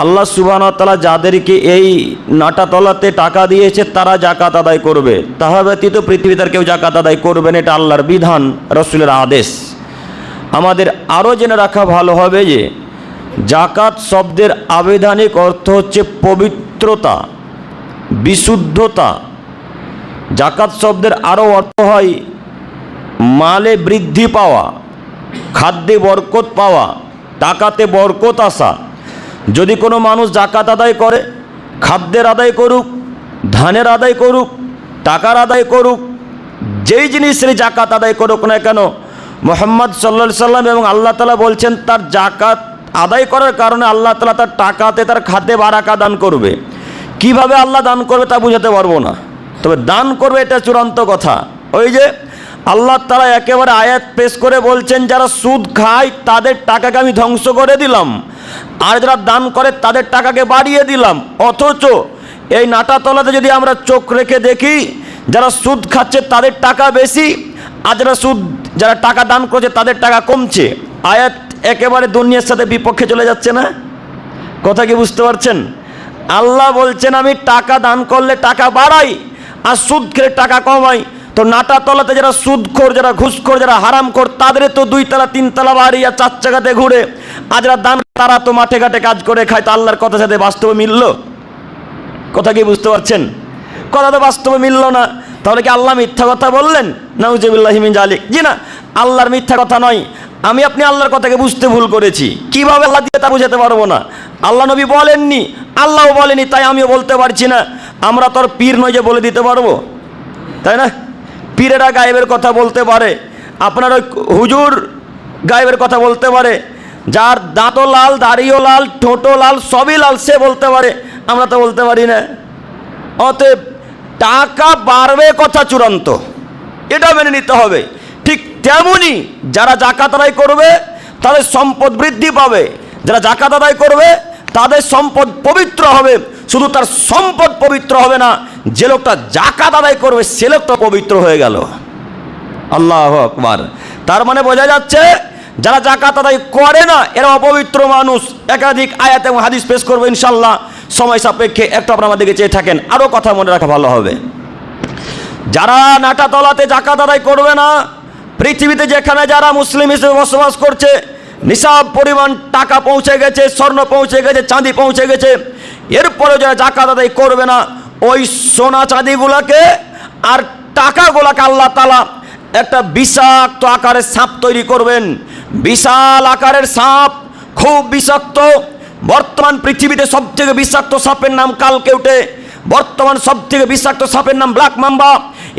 আল্লাহ সুবহানাহু ওয়া তাআলা যাদেরকে এই নাটাতলাতে টাকা দিয়েছে তারা যাকাত আদায় করবে, তাহা ব্যতীত পৃথিবীতে আর কেউ যাকাত আদায় করবেন, এটা আল্লাহর বিধান, রাসূলের আদেশ। আমাদের আরও জেনে রাখা ভালো হবে যে যাকাত শব্দের আবিধানিক অর্থ হচ্ছে পবিত্রতা, বিশুদ্ধতা। যাকাত শব্দের আরও অর্থ হয় মালে বৃদ্ধি পাওয়া, খাদ্যে বরকত পাওয়া, টাকাতে বরকত আসা। যদি কোনো মানুষ যাকাত আদায় করে, খাদ্যের আদায় করুক, ধানের আদায় করুক, টাকার আদায় করুক, যেই জিনিসের যাকাত আদায় করুক না কেন, মুহাম্মদ সাল্লাল্লাহু আলাইহি সাল্লাম এবং আল্লাহ তাআলা বলছেন তার যাকাত আদায় করার কারণে আল্লাহ তাআলা তার টাকাতে, তার খাদ্যে বারাকা দান করবে। কিভাবে আল্লাহ দান করবে তা বুঝাতে পারবো না, তবে দান করবে এটা চূড়ান্ত কথা। ওই যে আল্লাহ তাআলা একেবারে আয়াত পেশ করে বলছেন যারা সুদ খায় তাদের টাকাকে আমি ধ্বংস করে দিলাম, আর যারা দান করে তাদের টাকাকে বাড়িয়ে দিলাম। অথচ এই নাটাতলাতে যদি আমরা চোখ রেখে দেখি, যারা সুদ খাচ্ছে তাদের টাকা বেশি, আর যারা টাকা দান করছে তাদের টাকা কমছে। আয়াত একেবারে দুনিয়ার সাথে বিপক্ষে চলে যাচ্ছে না? কথা কি বুঝতে পারছেন? আল্লাহ বলছেন আমি টাকা দান করলে টাকা বাড়াই, আর সুদ খেলে টাকা কমাই। তো নাটাতলাতে যারা সুদখোর, যারা ঘুষখোর, যারা হারামখোর, তাদের তো 2 তলা 3 তলা বাড়ি আর 4 চাকাতে ঘুরে, আর যারা দান তারা তো মাঠে ঘাটে কাজ করে খায়। তো আল্লাহর কথার সাথে বাস্তবে মিলল? কথা কি বুঝতে পারছেন? কথা তো বাস্তবে মিলল না। তাহলে কি আল্লাহ মিথ্যা কথা বললেন? নাউজুবিল্লাহি মিন যালিক। জি না, আল্লাহর মিথ্যা কথা নয়। আপনি আল্লাহর কথাকে বুঝতে ভুল করেছি। কিভাবে আল্লাহ দিয়ে তা বুঝাতে পারবো না। আল্লাহ নবী বলেননি, আল্লাহও বলেনি, তাই আমিও বলতে পারছি না। আমরা তো আর পীর নয় যে বলে দিতে পারবো, তাই না? পীরেরা গায়েবের কথা বলতে পারে, আপনার ওই হুজুর গায়েবের কথা বলতে পারে, যার দাঁতও লাল, দাড়িও লাল, ঠোঁটও লাল, সবই লাল, সে বলতে পারে, আমরা তো বলতে পারি না। অতএব টাকা বাড়বে কথা চূড়ান্ত, এটা মেনে নিতে হবে। ঠিক তেমনি যারা যাকাত আদায় করবে তাদের সম্পদ বৃদ্ধি পাবে, যারা যাকাত আদায় করবে তাদের সম্পদ পবিত্র হবে। শুধু তার সম্পদ পবিত্র হবে না, যে লোকটা যাকাত আদায় করবে সে লোকটা পবিত্র হয়ে গেল। আল্লাহু আকবার। তার মানে বোঝা যাচ্ছে যারা যাকাত আদায় করে না এরা অপবিত্র মানুষ। একাধিক আয়াত এবং হাদিস পেশ করবো ইনশাল্লাহ, সময় সাপেক্ষে। একটু আপনারা আমাদের দিকে চেয়ে থাকেন, আরও কথা মনে রাখা ভালো হবে। যারা নাটাতলাতে যাকাত আদায় করবে না, পৃথিবীতে যেখানে যারা মুসলিম হিসেবে বসবাস করছে, নিসাব পরিমাণ টাকা পৌঁছে গেছে, স্বর্ণ পৌঁছে গেছে, চাঁদি পৌঁছে গেছে, এরপরে যারা যাকাত আদায় করবে না, ওই সোনা চাঁদিগুলোকে আর টাকাগুলোকে আল্লাহ তাআলা একটা বিষাক্ত আকারের সাপ তৈরি করবেন। বিশাল আকারের সাপ, খুব বিষাক্ত। বর্তমান পৃথিবীতে সবথেকে বিষাক্ত সাপের নাম কালকেউটে। বর্তমান সবথেকে বিষাক্ত সাপের নাম ব্ল্যাক মাম্বা।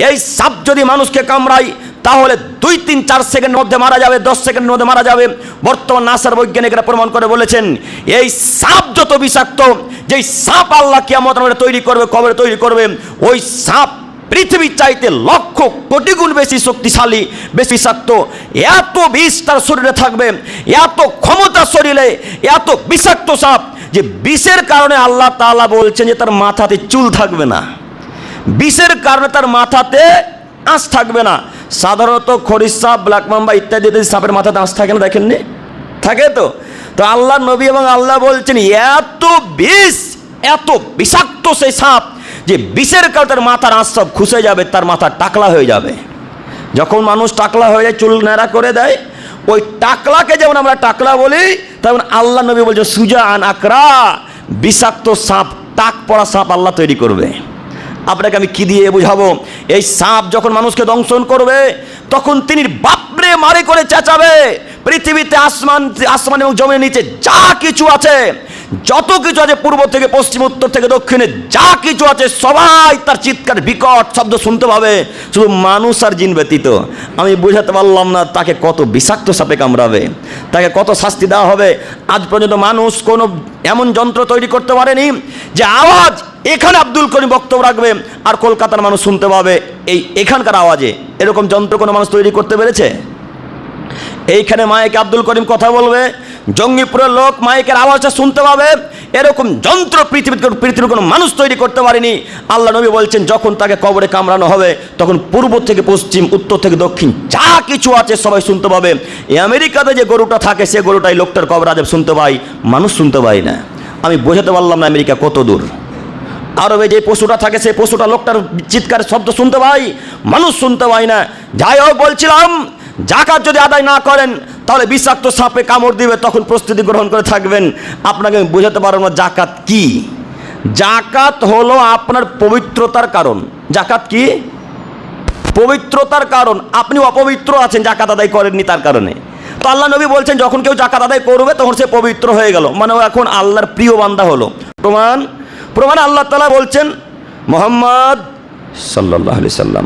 এই সাপ যদি মানুষকে কামড়ায় তাহলে 2-3-4 সেকেন্ডের মধ্যে মারা যাবে, 10 সেকেন্ডের মধ্যে মারা যাবে। বর্তমান নাসার বৈজ্ঞানিকরা প্রমাণ করে বলেছেন এই সাপ যত বিষাক্ত, যেই সাপ আল্লাহ কিয়ামত তৈরি করবে, কবরে তৈরি করবে, ওই সাপ পৃথিবীর চাইতে লক্ষ কোটি গুণ বেশি শক্তিশালী, বেশি বিষাক্ত। এত বিষ তার শরীরে থাকবে, এত ক্ষমতা শরীরে, এত বিষাক্ত সাপ যে বিষের কারণে আল্লাহ তাআলা বলছেন যে তার মাথাতে চুল থাকবে না, বিষের কারণে তার মাথাতে আঁশ থাকবে না। সাধারণত খরিস সাপ, ব্ল্যাক মাম্বা ইত্যাদি সাপের মাথাতে আঁশ থাকে না, দেখেননি? থাকে তো। তো আল্লাহ নবী এবং আল্লাহ বলছেন এত বিষ, এত বিষাক্ত সেই সাপ যে বিষের কারণে তার মাথার আঁশ সব খুশে যাবে, তার মাথা টাকলা হয়ে যাবে। যখন মানুষ টাকলা হয়ে যায়, চুল ন্যাড়া করে দেয়, ওই টাকলাকে যেমন আমরা টাকলা বলি, তেমন আল্লাহ নবী বলছে সুজা আন আকরা, বিষাক্ত সাপ, টাক পড়া সাপ আল্লাহ তৈরি করবে। আপনাকে আমি কি দিয়ে বুঝাবো? এই সাপ যখন মানুষকে দংশন করবে তখন তিনি বাপরে মারে করে চেঁচাবে। পৃথিবীতে আসমান এবং জমির নিচে যা কিছু আছে, যত কিছু আছে, পূর্ব থেকে পশ্চিম, উত্তর থেকে দক্ষিণে যা কিছু আছে, সবাই তার চিৎকার বিকট শব্দ শুনতে পাবে, শুধু মানুষ আর জিন ব্যতীত। আমি বোঝাতে পারলাম না তাকে কত বিষাক্ত সাপে কামড়াবে, তাকে কত শাস্তি দেওয়া হবে। আজ পর্যন্ত মানুষ কোনো এমন যন্ত্র তৈরি করতে পারেনি যে আওয়াজ এখানে আব্দুল করিম বক্তব্য রাখবে আর কলকাতার মানুষ শুনতে পাবে এখানকার আওয়াজে। এরকম যন্ত্র কোনো মানুষ তৈরি করতে পেরেছে? এইখানে মাইকে আব্দুল করিম কথা বলবে, জঙ্গিপুরের লোক মাইকের আওয়াজটা শুনতে পাবে, এরকম যন্ত্র পৃথিবীর কোনো মানুষ তৈরি করতে পারেনি। আল্লাহ নবী বলছেন যখন তাকে কবরে কামড়ানো হবে তখন পূর্ব থেকে পশ্চিম, উত্তর থেকে দক্ষিণ যা কিছু আছে সবাই শুনতে পাবে। এই আমেরিকাতে যে গরুটা থাকে সে গরুটাই লোকটার কবর আজব শুনতে পায়, মানুষ শুনতে পায় না। আমি বোঝাতে পারলাম না আমেরিকা কত দূর। আরবে যে পশুটা থাকে সেই পশুটা লোকটার চিৎকার শব্দ শুনতে পাই, মানুষ শুনতে পাই না। যাই হোক, বলছিলাম জাকাত যদি আদায় না করেন তাহলে বিষাক্ত সাপে কামড় দিবে, তখন প্রস্তুতি গ্রহণ করে থাকবেন। আপনাকে আমি বোঝাতে পারবো না জাকাত কি। জাকাত হলো আপনার পবিত্রতার কারণ। জাকাত কি? পবিত্রতার কারণ। আপনি অপবিত্র আছেন, জাকাত আদায় করেননি তার কারণে। তো আল্লাহ নবী বলছেন যখন কেউ জাকাত আদায় করবে তখন সে পবিত্র হয়ে গেল, মানে ও এখন আল্লাহর প্রিয় বান্দা হলো। প্রমাণ আল্লাহ তাআলা বলছেন মুহাম্মদ সাল্লাল্লাহু আলাইহি সাল্লাম,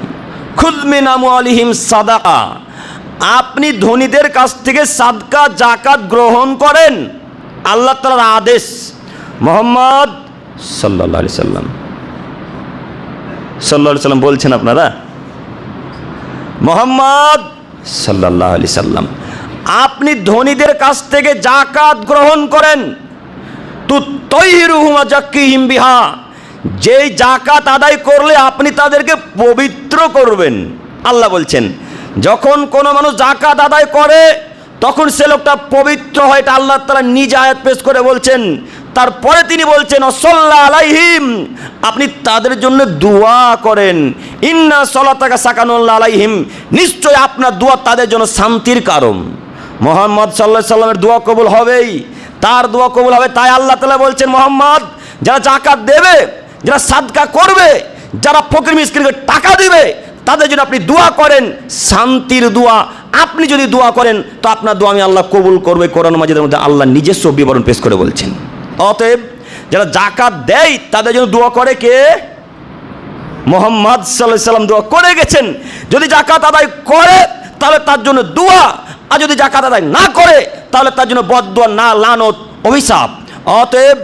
খুয মিন আমওয়ালিহিম সাদাকা, আপনি ধনীদের কাছ থেকে সাদকা জাকাত গ্রহণ করেন। আল্লাহ তাআলার আদেশ। মুহাম্মদ সাল্লাল্লাহু আলাইহি সাল্লাম বলছেন আপনারা, মুহাম্মদ সাল্লাল্লাহু আলাইহি সাল্লাম, আপনি ধনীদের কাছ থেকে জাকাত গ্রহণ করেন। তুতাইহিরুহুম ওয়া যাক্কিহিম বিহা, যেই জাকাত আদায় করলে আপনি তাদেরকে পবিত্র করবেন। আল্লাহ বলছেন যখন কোনো মানুষ জাকাত আদায় করে তখন সে লোকটা পবিত্র হয়। এটা আল্লাহ তাআলা নিজে আয়াত পেশ করে বলছেন। তারপরে তিনি বলছেন সাল্লাল্লাহু আলাইহিম, আপনি তাদের জন্য দোয়া করেন। ইন্না সলাতাকা সাকানুল আলাইহিম, নিশ্চয় আপনার দোয়া তাদের জন্য শান্তির কারণ। মুহাম্মদ সাল্লাল্লাহু আলাইহি সাল্লামের দোয়া কবুল হবেই, তার দোয়া কবুল হবে। তাই আল্লাহ তাআলা বলছেন মুহাম্মদ, যারা জাকাত দেবে, যারা সাদকা করবে, যারা ফকির মিসকিনকে টাকা দিবে, তাদের জন্য আপনি দোয়া করেন, শান্তির দোয়া। আপনি যদি দোয়া করেন তো আপনার দোয়া আমি আল্লাহ কবুল করবে। কোরআন মাজিদের মধ্যে আল্লাহ নিজস্ব বিবরণ পেশ করে বলছেন। অতএব যারা জাকাত দেয় তাদের জন্য দোয়া করে কে? মুহাম্মদ সাল্লাল্লাহু আলাইহি সাল্লাম দোয়া করে গেছেন। যদি জাকাত আদায় করে তাহলে তার জন্য দোয়া, আর যদি জাকাত আদায় না করে তাহলে তার জন্য বদদোয়া, না লানত, অভিশাপ। অতএব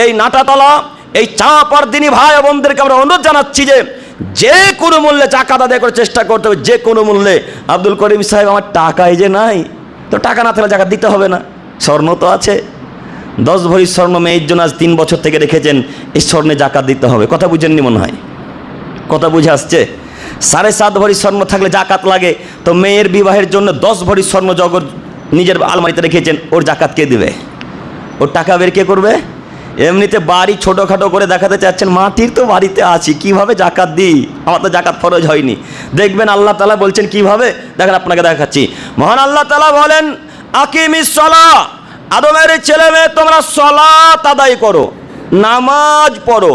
এই নাটাতলা, এই চাঁপার দিনী ভাই বোনদেরকে আমরা অনুরোধ জানাচ্ছি যে কোনো মূল্যে জাকাত আদায় করার চেষ্টা করতে হবে, যে কোনো মূল্যে। আব্দুল করিম সাহেব, আমার টাকাই যে নাই, তো টাকা না থাকলে জাকাত দিতে হবে না। স্বর্ণ তো আছে, 10 ভরি স্বর্ণ মেয়ের জন্য আজ 3 বছর থেকে রেখেছেন, এই স্বর্ণে জাকাত দিতে হবে। কথা বুঝেননি মনে হয়? কথা বুঝে আসছে? 7.5 ভরি স্বর্ণ থাকলে জাকাত লাগে, তো মেয়ের বিবাহের জন্য 10 ভরি স্বর্ণ জগৎ নিজের আলমারিতে রেখেছেন, ওর জাকাত কে দেবে? ওর টাকা বের কে করবে? এমনিতে বাড়ি ছোটোখাটো করে দেখাতে চাচ্ছেন, মাটির তো বাড়িতে আছি, কিভাবে জাকাত দিই, আমার তো জাকাত ফরজ হয়নি। দেখবেন আল্লাহ তাআলা বলছেন কিভাবে, দেখেন আপনাকে দেখাচ্ছি। মহান আল্লাহ তাআলা বলেন আকিমিস সালাহ, আদমের ছেলে মেয়ে তোমরা সালাত আদায় করো, নামাজ পড়ো।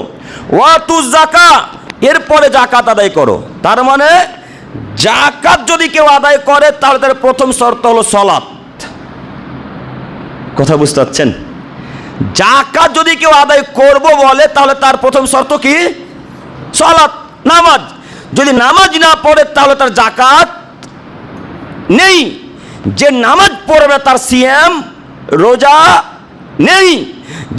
ওয়াতুজ যাকাত, এরপরে জাকাত আদায় করো। তার মানে জাকাত যদি কেউ আদায় করে তাহলে তার প্রথম শর্ত হলো সালাত। কথা বুঝতে পারছেন? জাকাত যদি কেউ আদায় করব বলে তাহলে তার প্রথম শর্ত কি? সালাত, নামাজ। যদি নামাজ না পড়ে তাহলে তার জাকাত নেই। যে নামাজ পড়বে তার সিয়াম, রোজা নেই।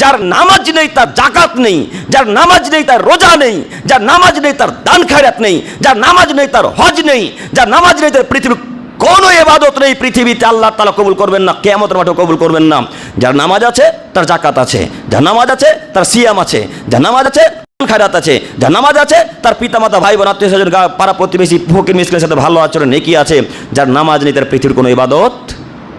যার নামাজ নেই তার জাকাত নেই, যার নামাজ নেই তার রোজা নেই, যার নামাজ নেই তার দান খয়রাত নেই, যার নামাজ নেই তার হজ নেই, যার নামাজ নেই তার পৃথিবীর কোনো ইবাদত নেই, পৃথিবীতে আল্লাহ তাআলা কবুল করবেন না, কিয়ামতের মাঠে কবুল করবেন না। যার নামাজ আছে তার জাকাত আছে, যার নামাজ আছে তার সিয়াম আছে, যার নামাজ আছে খায়রাত আছে, যার নামাজ আছে তার পিতামাতা, ভাই বোন, আত্মীয় স্বজন, পাড়া প্রতিবেশী, ফকির মিসকিনের সাথে ভালো আচরণ, নেকি আছে। যার নামাজ নেই তার পৃথিবীর কোনো ইবাদত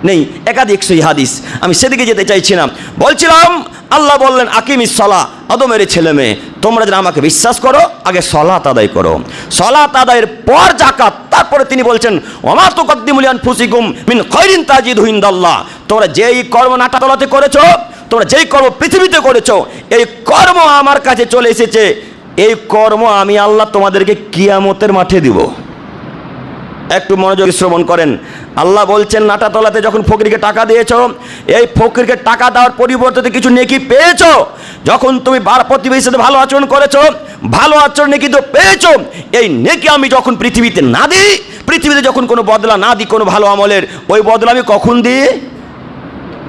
নেই। একাধিক সহিহ হাদিস, আমি সেদিকে যেতে চাইছি না। বলছিলাম আল্লাহ বললেন আকিমিস সালাহ, আদমের ছেলে মেয়ে তোমরা যারা আমাকে বিশ্বাস করো আগে সালাত আদায় করো, সালাত আদায়ের পর জাকাত। তারপরে তিনি বলছেন ওমা তুকদ্দিমু লিআনফুসিকুম মিন খায়রিন তাজিদহু ইনদাল্লাহ, তোমরা যেই কর্ম নাটাতলাতে করেছো, তোমরা যেই কর্ম পৃথিবীতে করেছো, এই কর্ম আমার কাছে চলে এসেছে, এই কর্ম আমি আল্লাহ তোমাদেরকে কিয়ামতের মাঠে দিব। একটু মনোযোগ শ্রবণ করেন। আল্লাহ বলছেন নাটাতলাতে যখন ফকিরকে টাকা দিয়েছো, এই ফকিরকে টাকা দেওয়ার পরিবর্তে কিছু নেকি পেয়েছো। যখন তুমি প্রতিবেশীর সাথে ভালো আচরণ করেছো, ভালো আচরণ নেকি তো পেয়েছো। এই নেকি আমি যখন পৃথিবীতে না দিই, পৃথিবীতে যখন কোনো বদলা না দিই কোনো ভালো আমলের, ওই বদলা আমি কখন দিই?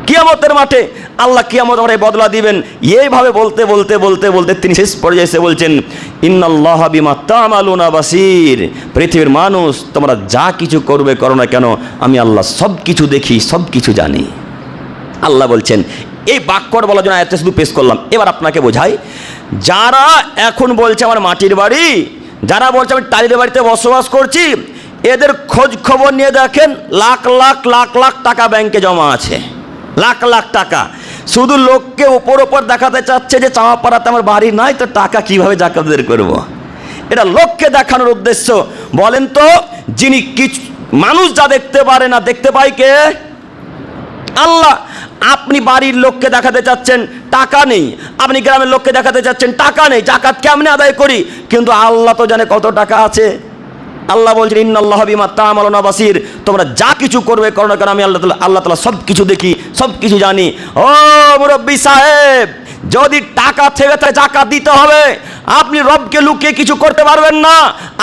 কিয়ামতের মাঠে। আল্লাহ কিয়ামত মাঠে বদলা দিবেন। এইভাবে বলতে বলতে বলতে বলতে তিনি শেষ পর্যায়ে এসে বলছেন ইন্নাল্লাহা বিমা তা'মালুনা বাসীর, পৃথিবীর মানুষ তোমরা যা কিছু করবে করো না কেন, আমি আল্লাহ সব কিছু দেখি, সব কিছু জানি। আল্লাহ বলছেন। এই বাক্যটা বলার জন্য আয়াতটা শুধু পেশ করলাম। এবার আপনাকে বোঝাই, যারা এখন বলছে আমার মাটির বাড়ি, যারা বলছে আমি টালির বাড়িতে বসবাস করছি, এদের খোঁজ খবর নিয়ে দেখেন লাখ লাখ লাখ লাখ টাকা ব্যাংকে জমা আছে, লাখ লাখ টাকা। শুধু লোককে ওপর ওপর দেখাতে চাচ্ছে যে চামাপাড়াতে আমার বাড়ি নাই, তো টাকা কিভাবে জাকাত বের করব। এটা লোককে দেখানোর উদ্দেশ্য। বলেন তো, যিনি কিছু মানুষ যা দেখতে পারে না, দেখতে পায় কে? আল্লাহ। আপনি বাড়ির লোককে দেখাতে চাচ্ছেন টাকা নেই, আপনি গ্রামের লোককে দেখাতে চাচ্ছেন টাকা নেই, জাকাত কেমনে আদায় করি, কিন্তু আল্লাহ তো জানে কত টাকা আছে। আল্লাহ বলছেন ইন্নাল্লাহা বিমা তা'মালুনা বাসীর, তোমরা যা কিছু করবে করো না কেন আমি আল্লাহ তাআলা সব কিছু দেখি, সব কিছু জানি। ও মুরব্বী সাহেব, যদি টাকা থেকে থাকে জাকাত দিতে হবে। আপনি রবকে লুকিয়ে কিছু করতে পারবেন না,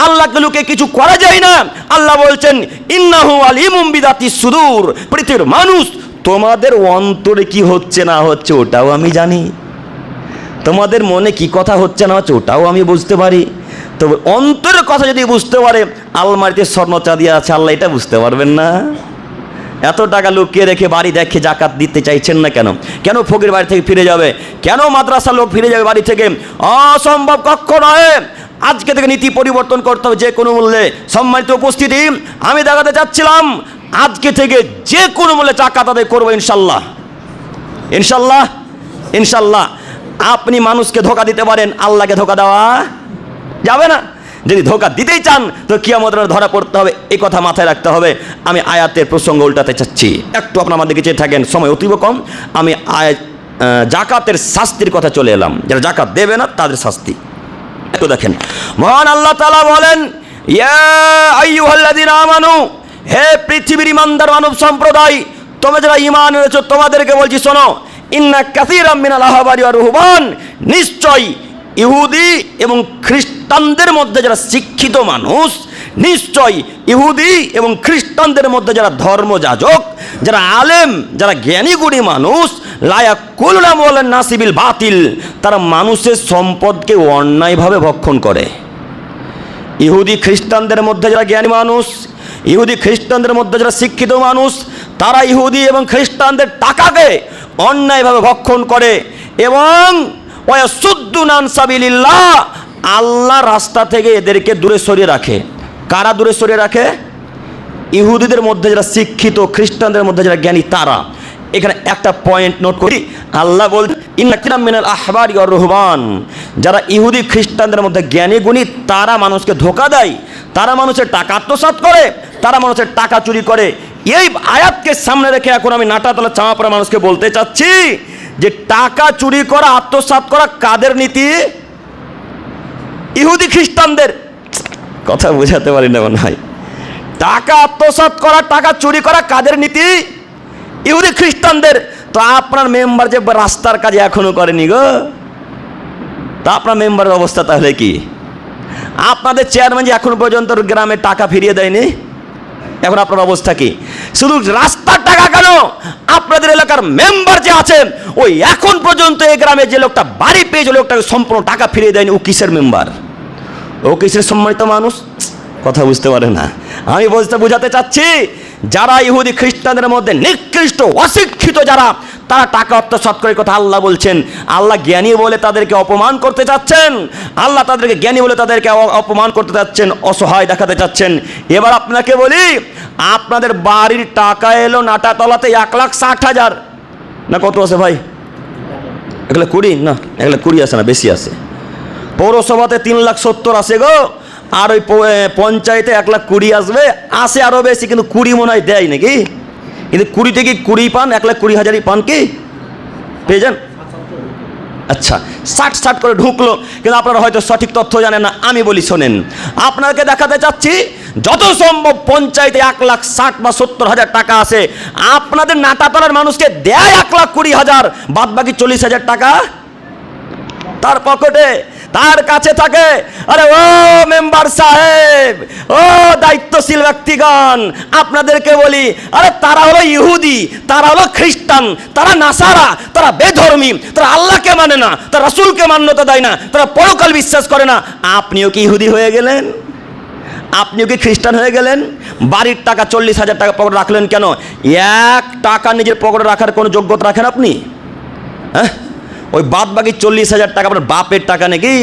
আল্লাহকে লুকিয়ে কিছু করা যায় না। আল্লাহ বলছেন ইন্নাহু আলিমুম বিযাতিস সুদূর, পৃথিবীর মানুষ তোমাদের অন্তরে কি হচ্ছে না হচ্ছে ওটাও আমি জানি, তোমাদের মনে কি কথা হচ্ছে না হচ্ছে ওটাও আমি বুঝতে পারি। তবে অন্তরের কথা যদি বুঝতে পারে আলমারিতে স্বর্ণ চাঁদি আছে, আল্লাহ এটা বুঝতে পারবেন না? এত টাকা লুকিয়ে রেখে বাড়ি দেখে জাকাত দিতে চাইছেন না কেন? কেন ফকির বাড়ি থেকে ফিরে যাবে? কেন মাদ্রাসা লোক ফিরে যাবে বাড়ি থেকে? অসম্ভব, কক্ষ নয়। আজকে থেকে নীতি পরিবর্তন করতে হবে যে কোনো মূল্যে। সম্মানিত উপস্থিতি, আমি দেখাতে চাচ্ছিলাম আজকে থেকে যে কোনো মূল্যে জাকাত আদায় করবো ইনশাল্লাহ, ইনশাল্লাহ, ইনশাল্লাহ। আপনি মানুষকে ধোকা দিতে পারেন, আল্লাহকে ধোকা দেওয়া যাবে না। যদি ধোকা দিতেই চান তো কিয়ামতের ধরা পড়তে হবে, এই কথা মাথায় রাখতে হবে। আমি আয়াতের প্রসঙ্গ উল্টাতে চাচ্ছি, একটু আপনার আমাদের চেয়ে থাকেন, সময় অতীব কম। আমি জাকাতের শাস্তির কথা চলে এলাম, যারা জাকাত দেবে না তাদের শাস্তি একটু দেখেন। মহান আল্লাহ তাআলা বলেন ইয়া আইয়ুহাল্লাযীনা আমানু, হে পৃথিবীর ইমানদার মানব সম্প্রদায়, তোমরা যারা ঈমান এনেছো তোমাদেরকে বলছি শোনো, ইন্না কাসীরাম মিনাল আহবারি ওয়া রুহবান, নিশ্চয় ইহুদি এবং খ্রিস্টানদের মধ্যে যারা শিক্ষিত মানুষ, নিশ্চয় ইহুদি এবং খ্রিস্টানদের মধ্যে যারা ধর্মযাজক, যারা আলেম, যারা জ্ঞানী গুণী মানুষ, লায়াকুলুনা ওয়ালান নাসিবিল বাতিল, তারা মানুষের সম্পদকে অন্যায়ভাবে ভক্ষণ করে। ইহুদি খ্রিস্টানদের মধ্যে যারা জ্ঞানী মানুষ, ইহুদি খ্রিস্টানদের মধ্যে যারা শিক্ষিত মানুষ, তারা ইহুদি এবং খ্রিস্টানদের টাকাকে অন্যায়ভাবে ভক্ষণ করে এবং ওয়াসুদ্দুনা আন সাবিলিল্লাহ, আল্লাহ রাস্তা থেকে এদেরকে দূরে সরিয়ে রাখে। কারা দূরে সরিয়ে রাখে? ইহুদিদের মধ্যে যারা শিক্ষিত, খ্রিস্টানদের মধ্যে যারা জ্ঞানী তারা। এখানে একটা পয়েন্ট নোট করি, আল্লাহ বলছেন ইন্না কাসীরাম মিনাল আহবারি ওয়ার রুহবান, যারা ইহুদি খ্রিস্টানদের মধ্যে জ্ঞানী গুণী তারা মানুষকে ধোকা দেয়, তারা মানুষের টাকা আত্মসাৎ করে, তারা মানুষের টাকা চুরি করে। এই আয়াতকে সামনে রেখে এখন আমি নাটাতলা চামাপাড়া মানুষকে বলতে চাচ্ছি যে টাকা চুরি করা, আত্মসাৎ করা কাদের নীতি? ইহুদি খ্রিস্টানদের। কথা বোঝাতে পারি না মনে হয়। টাকা আত্মসাৎ করা, টাকা চুরি করা কাদের নীতি? ইহুদি খ্রিস্টানদের। তো আপনার মেম্বার যে রাস্তার কাজ এখনো করেনি গো, তা আপনার মেম্বারের অবস্থা তাহলে কি? আপনাদের চেয়ারম্যান যে এখনো পর্যন্ত গ্রামে টাকা ফিরিয়ে দেয়নি, এখন আপনার অবস্থা কি? শুধু রাস্তার টাকা কেন, আপনাদের এলাকার মেম্বার যে আছেন ওই এখন পর্যন্ত এই গ্রামে যে লোকটা বাড়ি পেয়েছে লোকটাকে সম্পূর্ণ টাকা ফিরিয়ে দেয়নি, ও কিসের মেম্বার? ও কিসের সম্মানিত মানুষ? কথা বুঝতে পারে না। আমি বুঝাতে চাচ্ছি যারা ইহুদি খ্রিস্টানদের মধ্যে নিকৃষ্ট অশিক্ষিত যারা, তারা টাকা আত্মসাৎ করে, কথা আল্লাহ বলছেন। আল্লাহ জ্ঞানী বলে তাদেরকে অপমান করতে চাচ্ছেন, আল্লাহ তাদেরকে জ্ঞানী বলে তাদেরকে অপমান করতে চাচ্ছেন, অসহায় দেখাতে চাচ্ছেন। এবার আপনাকে বলি, আপনাদের বাড়ির টাকা এলো নাটাতলাতে 1,60,000 না কত আছে ভাই? 1,20,000 না, 1,20,000 আসে না, বেশি আছে। পৌরসভাতে 3,70,000 আসে গো, আর ওই পঞ্চায়েতে 1,20,000 আসবে, আসে আরও বেশি, কিন্তু 20 মনে হয় দেয় নাকি? কিন্তু 20 থেকে 20 পান, 1,20,000 পান কি? পেয়ে যান? আচ্ছা, 60 করে ঢুকলো, কিন্তু আপনারা হয়তো সঠিক তথ্য জানেন না। আমি বলি শোনেন, আপনাকে দেখাতে চাচ্ছি যত সম্ভব পঞ্চায়েতে 1,60,000 বা 70,000 টাকা আছে, আপনাদের নাটাতলার মানুষকে দেয় 1,20,000, বাদ বাকি 40,000 টাকা তার পকেটে, তার কাছে থাকে। আরে ও মেম্বার সাহেব, ও দায়িত্বশীল ব্যক্তিগণ, আপনাদেরকে বলি, আরে তারা হলো ইহুদি, তারা হলো খ্রিস্টান, তারা নাসারা, তারা বেধর্মী, তারা আল্লাহকে মানে না, তারা রাসূলকে মান্যতা দেয় না, তারা পরকাল বিশ্বাস করে না। আপনিও কি ইহুদি হয়ে গেলেন? আপনিও কি খ্রিস্টান হয়ে গেলেন? বাড়ির টাকা 40,000 টাকা পকেটে রাখলেন কেন? 1 টাকা নিজের পকেটে রাখার কোনো যোগ্যতা রাখেন আপনি? হ্যাঁ, ওই বাদ বাকি 40,000 টাকা আপনার বাপের টাকা নাকি?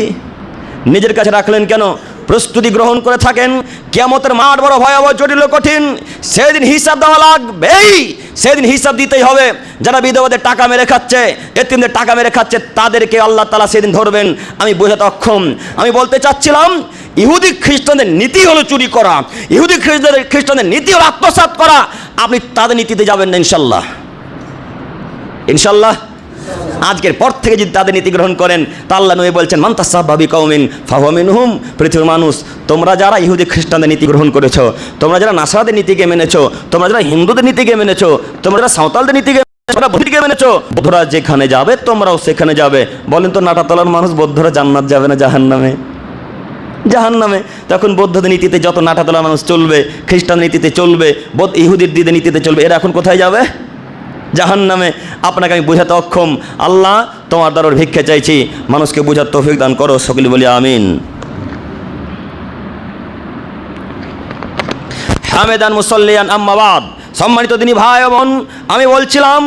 নিজের কাছে রাখলেন কেন? প্রস্তুতি গ্রহণ করে থাকেন, কিয়ামতের মাঠ বড় ভয়াবহ, জটিল, কঠিন। সেদিন হিসাব দেওয়া লাগবেই, সেদিন হিসাব দিতেই হবে। যারা বিধবাদের টাকা মেরে খাচ্ছে, এতিমদের টাকা মেরে খাচ্ছে, তাদেরকে আল্লাহ তাআলা সেদিন ধরবেন। আমি বোঝাতে অক্ষম। আমি বলতে চাচ্ছিলাম, ইহুদি খ্রিস্টানদের নীতি হলো চুরি করা, ইহুদি খ্রিস্টানদের নীতি হলো আত্মসাৎ করা। আপনি তাদের নীতিতে যাবেন না ইনশাল্লাহ, ইনশাল্লাহ। আজকের পর থেকে যদি তাদের নীতি গ্রহণ করেন, তা আল্লাহ নবী বলছেন, মান তাসাব্বাহা বিকাউমিন ফাহুয়া মিনহুম। পৃথিবীর মানুষ, তোমরা যারা ইহুদি খ্রিস্টানদের নীতি গ্রহণ করেছো, তোমরা যারা নাসারাদের নীতিকে মেনেছো, তোমরা যারা হিন্দুদের নীতিকে মেনেছো, তোমরা যারা সাঁওতালদের নীতিকে মেনেছো, বৌদ্ধরা যেখানে যাবে তোমরাও সেখানে যাবে। বলেন তো, নাটাতলার মানুষ বৌদ্ধরা জান্নাত যাবে না জাহান্নামে? জাহান্নামে। তখন বৌদ্ধদের নীতিতে যত নাটাতলা মানুষ চলবে, খ্রিস্টান নীতিতে চলবে, ইহুদির দিদের নীতিতে চলবে, এরা এখন কোথায় যাবে? জাহান্নামে। আপনাকে আমি বোঝাতে অক্ষম। আল্লাহ, তোমার দ্বারা ভিক্ষা চাইছি, মানুষকে বোঝার তৌফিক দান করো, সকলে বলি আমিন। হামেদান মুসাল্লিয়ান আম্মা বাদ। সম্মানিত দিনী ভাই বোন, আমি বলছিলাম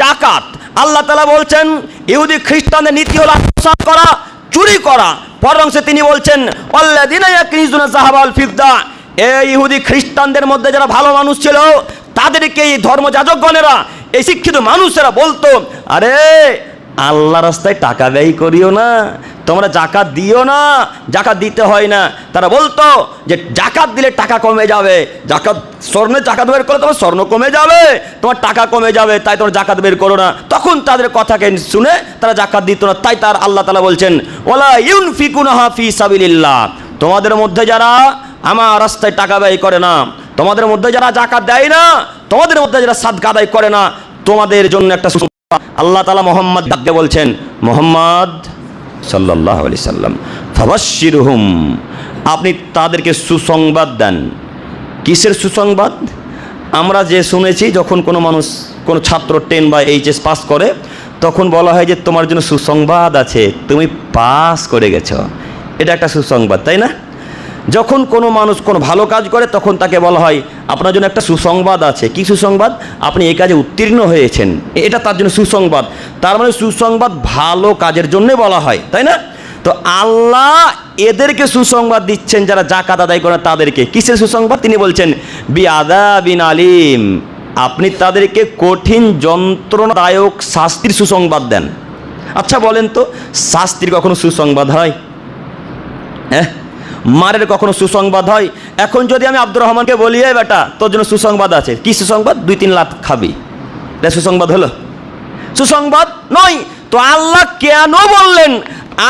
যাকাত। আল্লাহ তাআলা বলছেন ইহুদি খ্রিস্টানদের নীতি হলো আত্মসাৎ করা, চুরি করা। পরবংশে তিনি বলছেন, আল্লাযীনা ইয়াকনিজুনা যাহাবা ওয়াল ফিদ্দা। এই ইহুদি খ্রিস্টানদের মধ্যে যারা ভালো মানুষ ছিল, তাদেরকে এই ধর্মযাজকগণেরা, এই শিক্ষিত মানুষেরা বলতো, আরে আল্লাহ রাস্তায় টাকা ব্যয় করিও না, তোমরা জাকাত দিও না, জাকাত দিতে হয় না। তারা বলতো যে জাকাত দিলে টাকা কমে যাবে, জাকাত, স্বর্ণের জাকাত বের করলে তোমার স্বর্ণ কমে যাবে, তোমার টাকা কমে যাবে, তাই তোমার জাকাত বের করো না। তখন তাদের কথাকে শুনে তারা জাকাত দিত না। তাই তার আল্লাহ তাআলা বলছেন, ওয়ালা ইউনফিকুনাহা ফি সাবিলিল্লাহ। তোমাদের মধ্যে যারা আমার রাস্তায় টাকা ব্যয় করে না, তোমাদের মধ্যে যারা জাকাত দেয় না, তোমাদের মধ্যে যারা সাদকা আদায় করে না, তোমাদের জন্য একটা আল্লাহ তাআলা মুহাম্মদ ডাকতে বলছেন, মুহাম্মদ সাল্লাল্লাহু আলাইহি সাল্লাম, ফাবাশশিরহুম, আপনি তাদেরকে সুসংবাদ দেন। কিসের সুসংবাদ? আমরা যে শুনেছি, যখন কোনো মানুষ, কোনো ছাত্র 10 বা এইচএস পাস করে, তখন বলা হয় যে তোমার জন্য সুসংবাদ আছে, তুমি পাস করে গেছো। এটা একটা সুসংবাদ, তাই না? যখন কোনো মানুষ কোনো ভালো কাজ করে, তখন তাকে বলা হয় আপনার জন্য একটা সুসংবাদ আছে। কি সুসংবাদ? আপনি এই কাজে উত্তীর্ণ হয়েছেন, এটা তার জন্য সুসংবাদ। তার মানে সুসংবাদ ভালো কাজের জন্য বলা হয়, তাই না? তো আল্লাহ এদেরকে সুসংবাদ দিচ্ছেন, যারা জাকাত আদায় করে তাদেরকে। কিসের সুসংবাদ? তিনি বলছেন বিআযাবিন আলিম, আপনি তাদেরকে কঠিন যন্ত্রণাদায়ক শাস্তির সুসংবাদ দেন। আচ্ছা বলেন তো, শাস্তির কখনো সুসংবাদ হয়? হ্যাঁ, মারের কখনো সুসংবাদ হয়? এখন যদি আমি আব্দুর রহমানকে বলি, এই বেটা তোর জন্য সুসংবাদ আছে, কি সুসংবাদ? 2-3 লাখ খাবি, এটা সুসংবাদ হলো? সুসংবাদ নয়। তো আল্লাহ কেন বললেন?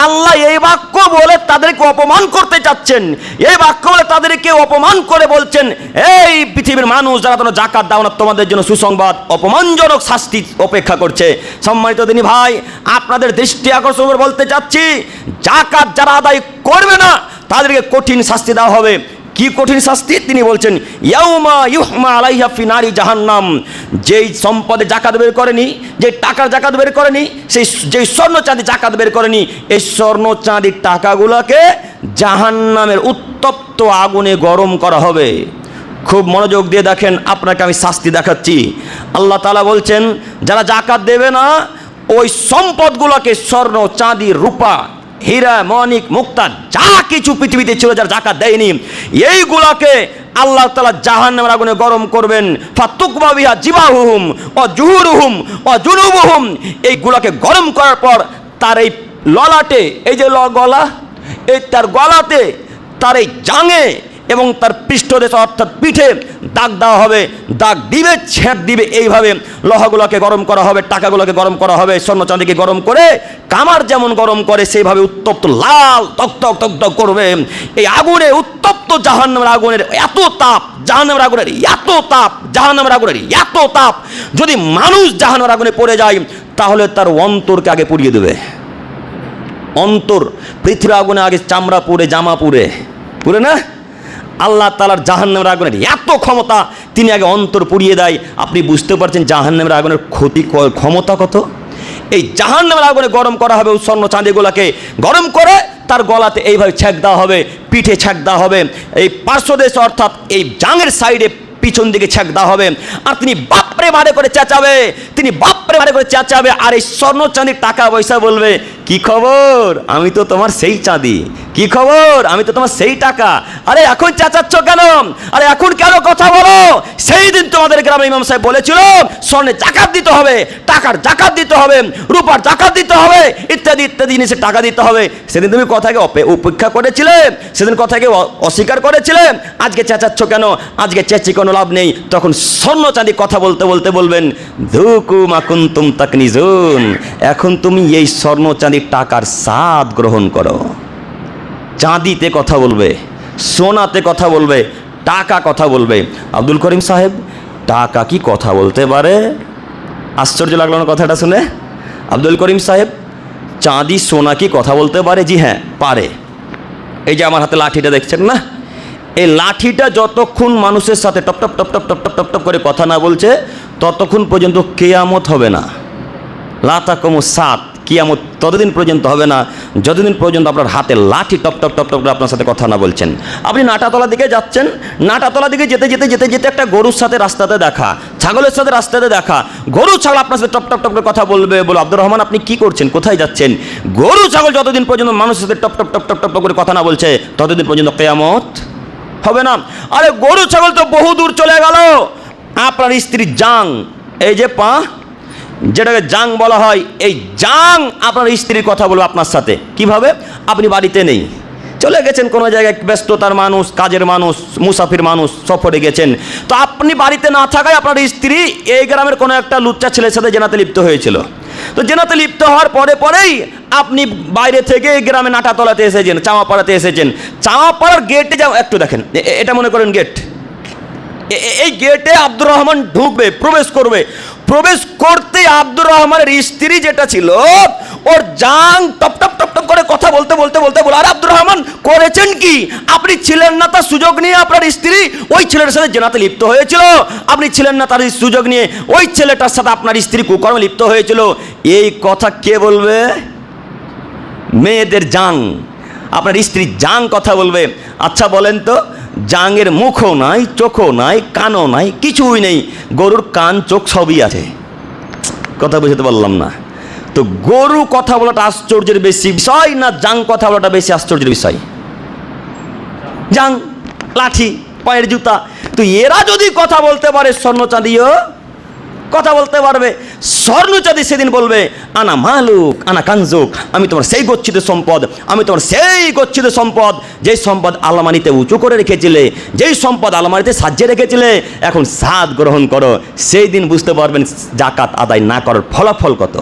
আল্লাহ এই বাক্য বলে তাদেরকে অপমান করতে চাচ্ছেন। এই বাক্য বলে তাদেরকে অপমান করে বলছেন, এই পৃথিবীর মানুষ যারা তোমরা জাকাত দাও না, তোমাদের জন্য সুসংবাদ, অপমানজনক শাস্তি অপেক্ষা করছে। সম্মানিত দিনী ভাই, আপনাদের দৃষ্টি আকর্ষণ করে বলতে চাচ্ছি, জাকাত যারা আদায় করবে না, তাদেরকে কঠিন শাস্তি দেওয়া হবে। কি কঠিন শাস্তি? তিনি বলছেন ইয়াউমা ইউহমা আলাইহা ফি নারি জাহান্নাম। যেই সম্পদে জাকাত বের করেনি, যে টাকার জাকাত বের করেনি, সেই যেই স্বর্ণ চাঁদি জাকাত বের করেনি, এই স্বর্ণ চাঁদির টাকাগুলোকে জাহান্নামের উত্তপ্ত আগুনে গরম করা হবে। খুব মনোযোগ দিয়ে দেখেন, আপনাকে আমি শাস্তি দেখাচ্ছি। আল্লাহ তাআলা বলছেন, যারা জাকাত দেবে না, ওই সম্পদগুলোকে, স্বর্ণ চাঁদি রূপা হীরা মণিক মুক্তা যা কিছু পৃথিবীতে ছিল, যারা জাকাত দেয়নি, এইগুলাকে আল্লাহ তাআলা জাহান্নামের আগুনে গরম করবেন। ফাতুকবা বিহা জিবাহুহুম ওয়া জুহুরুহুম ওয়া জুনুবুহুম। এইগুলাকে গরম করার পর তার এই ললাটে, এই যে গলা, এই তার গলাতে, তার এই জাঙে এবং তার পৃষ্ঠদেশে অর্থাৎ পিঠে দাগ দেওয়া হবে। দাগ দিবে, ছেঁক দিবে, এইভাবে লোহাগুলোকে গরম করা হবে, টাকাগুলোকে গরম করা হবে, স্বর্ণ চাঁদিকে গরম করে কামার যেমন গরম করে সেইভাবে উত্তপ্ত লাল তকতক তকতক করবে। এই আগুনে, উত্তপ্ত জাহান্নামের আগুনের এত তাপ, জাহান্নামের আগুনের এত তাপ, জাহান্নামের আগুনের এত তাপ, যদি মানুষ জাহান্নামের আগুনে পড়ে যায়, তাহলে তার অন্তরকে আগে পুড়িয়ে দেবে। অন্তর, পৃথিবীর আগুনে আগে চামড়া পুড়ে, জামা পুড়ে, পুড়ে না? আল্লাহ তাআলার জাহান্নামের আগুনের এত ক্ষমতা, তিনি আগে অন্তর পুড়িয়ে দেয়। আপনি বুঝতে পারছেন জাহান্নামের আগুনের ক্ষমতা কত? এই জাহান্নামের আগুনে গরম করা হবে, স্বর্ণ চাঁদিগুলোকে গরম করে তার গলাতে এইভাবে ছেঁক দেওয়া হবে, পিঠে ছেঁক দেওয়া হবে, এই পার্শ্বদেশ অর্থাৎ এই জাঙের সাইডে পিছন দিকে ছেঁক দেওয়া হবে। আর তিনি বাপরে মারে করে চেঁচাবে, তিনি বাপরে মারে করে চেঁচাবে। আর এই স্বর্ণ চাঁদির টাকা পয়সা বলবে, কি কি খবর, আমি তো তোমার সেই চাঁদি, কি খবর, আমি তো তোমার সেই টাকা। আরে এখন চেঁচাচ্ছ কেন, আরে এখন কেন কথা বলো? সেই দিন তোমাদের গ্রামের ইমাম সাহেব বলেছিল স্বর্ণে জাকাত দিতে হবে, টাকার জাকাত দিতে হবে, রূপার জাকাত দিতে হবে, ইত্যাদি ইত্যাদি জিনিসের টাকা দিতে হবে। সেদিন তুমি কথাকে উপেক্ষা করেছিলে, সেদিন কথাকে অস্বীকার করেছিলে। আজকে চেঁচাচ্ছ কেন? আজকে চেঁচে কোনো লাভ নেই। তখন স্বর্ণ চাঁদি কথা বলতে বলতে বলবেন, ধুকু মাকুন্তুম তাকনিজুন, এখন তুমি এই স্বর্ণ চাঁদির টাকার স্বাদ গ্রহণ করো। চাঁদিতে কথা বলবে, সোনাতে কথা বলবে, টাকা কথা বলবে। আব্দুল করিম সাহেব, টাকা কি কথা বলতে পারে? আশ্চর্য লাগলো না কথাটা শুনে? আব্দুল করিম সাহেব, চাঁদি সোনা কি কথা বলতে পারে? জি হ্যাঁ, পারে। এই যে আমার হাতে লাঠিটা দেখছেন না, এই লাঠিটা যতক্ষণ মানুষের সাথে top top top top top top top top করে কথা না বলছে, ততক্ষণ পর্যন্ত কেয়ামত হবে না। লাতাকুমু সাত, কিয়ামত ততদিন পর্যন্ত হবে না যতদিন পর্যন্ত আপনার হাতে লাঠি টপ টপ টপ টপ করে আপনার সাথে কথা না বলছেন। আপনি নাটাতলা দিকে যাচ্ছেন, নাটাতলা দিকে যেতে যেতে যেতে যেতে একটা গরুর সাথে রাস্তাতে দেখা, ছাগলের সাথে রাস্তাতে দেখা, গরু ছাগল আপনার সাথে টপ টপ টপ করে কথা বলবে। বলো, আব্দুর রহমান আপনি কি করছেন, কোথায় যাচ্ছেন? গরু ছাগল যতদিন পর্যন্ত মানুষের সাথে top top top top top করে কথা না বলছে, ততদিন পর্যন্ত কিয়ামত হবে না। আরে গরু ছাগল তো বহু দূর চলে গেল। আপনার স্ত্রীর জাং, এই যে পা, যেটাকে জাং বলা হয়, এই জাং আপনার স্ত্রীর কথা বলবো আপনার সাথে। কিভাবে? আপনি বাড়িতে নেই, চলে গেছেন কোনো জায়গায়, ব্যস্ততার মানুষ, কাজের মানুষ, মুসাফির মানুষ, সফরে গেছেন। তো আপনি বাড়িতে না থাকায় আপনার স্ত্রী এই গ্রামের কোনো একটা লুচ্চা ছেলের সাথে জেনাতে লিপ্ত হয়েছিল। তো জেনাতে লিপ্ত হওয়ার পরেই আপনি বাইরে থেকে এই গ্রামে নাটাতলাতে এসেছেন, চামাপাড়াতে এসেছেন। চামাপাড়ার গেটে যাও, একটু দেখেন, এটা মনে করেন গেট। এই গেটে আব্দুর রহমান ঢুকবে, প্রবেশ করবে। প্রবেশ করতে আব্দুর রহমানের স্ত্রী যেটা ছিল, ওর জাং টপ টপ টপ টপ করে কথা বলতে বলতে বলতে বলে, আর আব্দুর রহমান করেছেন কি? আপনি ছিলেন না, তার সুযোগ নিয়ে আপনার স্ত্রী ওই ছেলের সাথে জেনাতে লিপ্ত হয়েছিল। আপনি ছিলেন না, তার সুযোগ নিয়ে ওই ছেলেটার সাথে আপনার স্ত্রী কুকর্মে লিপ্ত হয়েছিল। এই কথা কে বলবে? মেয়েদের জাং, আপনার স্ত্রী জাং কথা বলবে। আচ্ছা বলেন তো, জাঙের মুখও নাই, চোখও নাই, কানও নাই, কিছুই নেই। গরুর কান চোখ সবই আছে। কথা বুঝতে পারলাম না। তো গরু কথা বলাটা আশ্চর্যের বেশি বিষয় না জাং কথা বলাটা বেশি আশ্চর্যের বিষয়? জাং, লাঠি, পায়ের জুতা। তো এরা যদি কথা বলতে পারে, স্বর্ণ চাঁদিও কথা বলতে পারবে। স্বর্ণ চাঁদি সেদিন বলবে, আনা মালুক আনা কানজুক, আমি তোমার সেই গচ্ছিত সম্পদ, আমি তোমার সেই গচ্ছিত সম্পদ, যেই সম্পদ আলমারিতে উঁচু করে রেখেছিলে, যেই সম্পদ আলমারিতে সাজিয়ে রেখেছিলে, এখন সাদ গ্রহণ করো। সেই দিন বুঝতে পারবেন জাকাত আদায় না করার ফলাফল কত।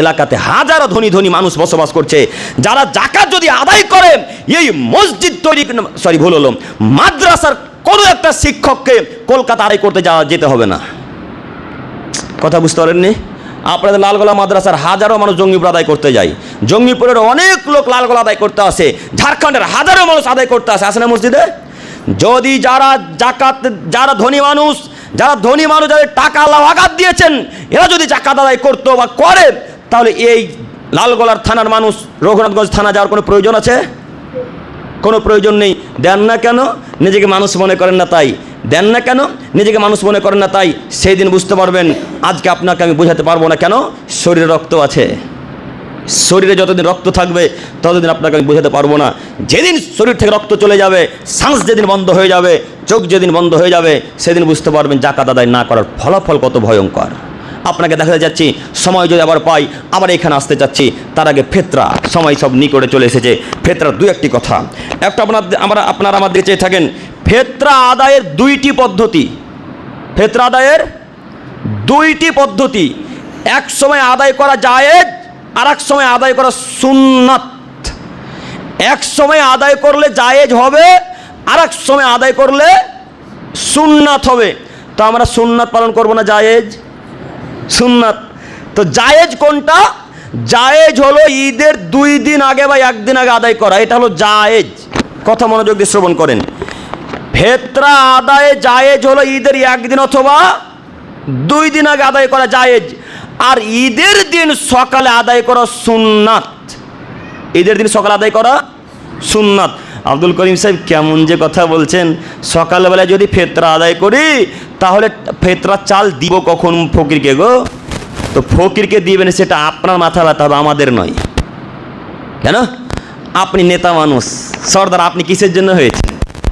এলাকাতে হাজারো ধনী ধনী মানুষ বসবাস করছে, যারা জাকাত যদি আদায় করে, এই মসজিদ তৈরি, সরি ভুল হলো, মাদ্রাসার কোনো একটা শিক্ষককে কলকাতা আদায় করতে যেতে হবে না। কথা বুঝতে পারেননি? আপনাদের লালগোলা মাদ্রাসার হাজারো মানুষ জঙ্গিপুর আদায় করতে যায়, জঙ্গিপুরের অনেক লোক লালগোলা আদায় করতে আসে, ঝাড়খণ্ডের হাজারো মানুষ আদায় করতে আসে, আসে না মসজিদে? যদি যারা জাকাত, যারা ধনী মানুষ, যাদের টাকা আল্লাহ আঘাত দিয়েছেন, এরা যদি জাকাত আদায় করতো বা করে, তাহলে এই লালগোলার থানার মানুষ রঘুনাথগঞ্জ থানা যাওয়ার কোনো প্রয়োজন আছে? কোনো প্রয়োজন নেই। দেন না কেন? নিজেকে মানুষ মনে করেন না তাই। দেন না কেন? নিজেকে মানুষ মনে করেন না তাই। সেই দিন বুঝতে পারবেন। আজকে আপনাকে আমি বোঝাতে পারবো না কেন? শরীরে রক্ত আছে, শরীরে যতদিন রক্ত থাকবে ততদিন আপনাকে আমি বোঝাতে পারবো না। যেদিন শরীর থেকে রক্ত চলে যাবে, শ্বাস যেদিন বন্ধ হয়ে যাবে, চোখ যেদিন বন্ধ হয়ে যাবে, সেদিন বুঝতে পারবেন জাকাত আদায় না করার ফলাফল কত ভয়ঙ্কর। আপনাকে দেখাতে যাচ্ছি, সময় যদি আবার পাই আবার এখানে আসতে চাচ্ছি। তার আগে ফেতরা, সময় সব নিকটে চলে এসেছে। ফেতরার দু একটি কথা একটা আপনারা আমাদের চেয়ে থাকেন। ফেতরা আদায়ের দুইটি পদ্ধতি, ফেতরা আদায়ের দুইটি পদ্ধতি। এক সময় আদায় করা জায়েজ, আর এক সময় আদায় করা সুন্নাত। এক সময় আদায় করলে জায়েজ হবে, আর এক সময় আদায় করলে সুন্নাত হবে। তো আমরা সুন্নাত পালন করব না জায়েজ? সুন্নাত। তো জায়েজ কোনটা? জায়েজ হলো ঈদের 2 দিন আগে বা 1 দিন আগে আদায় করা, এটা হলো জায়েজ। কথা মনোযোগ দিয়ে শ্রবণ করেন। ফেতরা আদায়ে জায়েজ হলো ঈদের 1 দিন অথবা 2 দিন আগে আদায় করা জায়েজ, আর ঈদের দিন সকালে আদায় করা সুন্নাত। ঈদের দিন সকালে আদায় করা সুন্নাত। আব্দুল করিম সাহেব কেমন যে কথা বলছেন। সকালবেলায় যদি ফেতরা আদায় করি, তাহলে ফেতরা চাল দিব কখন ফকিরকে গো? তো ফকিরকে দিবেন, সেটা আপনার মাথা ব্যথা হবে, আমাদের নয়। কেন? আপনি নেতা মানুষ, সর্দার, আপনি কিসের জন্য হয়েছেন?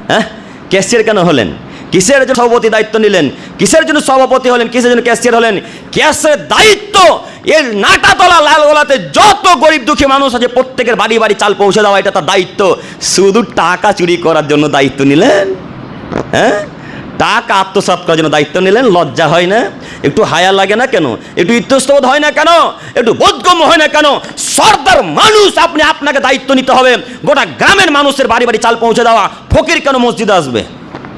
হ্যাঁ, ক্যাশিয়ার কেন হলেন? কিসের জন্য সভাপতি দায়িত্ব নিলেন? কিসের জন্য সভাপতি হলেন? কিসের জন্য ক্যাশিয়ার হলেন? ক্যাশের দায়িত্ব এর নাটাতলা লালগোলাতে যত গরিব দুঃখী মানুষ আছে প্রত্যেকের বাড়ি বাড়ি চাল পৌঁছে দেওয়া, এটা তার দায়িত্ব। শুধু টাকা চুরি করার জন্য দায়িত্ব নিলেন? হ্যাঁ, টাকা আত্মসাৎ করার জন্য দায়িত্ব নিলেন? লজ্জা হয় না? একটু হায়া লাগে না কেন? একটু ইতস্তবোধ হয় না কেন? একটু বোধগম্য হয় না কেন? সর্দার মানুষ আপনি, আপনাকে দায়িত্ব নিতে হবে গোটা গ্রামের মানুষের বাড়ি বাড়ি চাল পৌঁছে দেওয়া। ফকির কেন মসজিদে আসবে?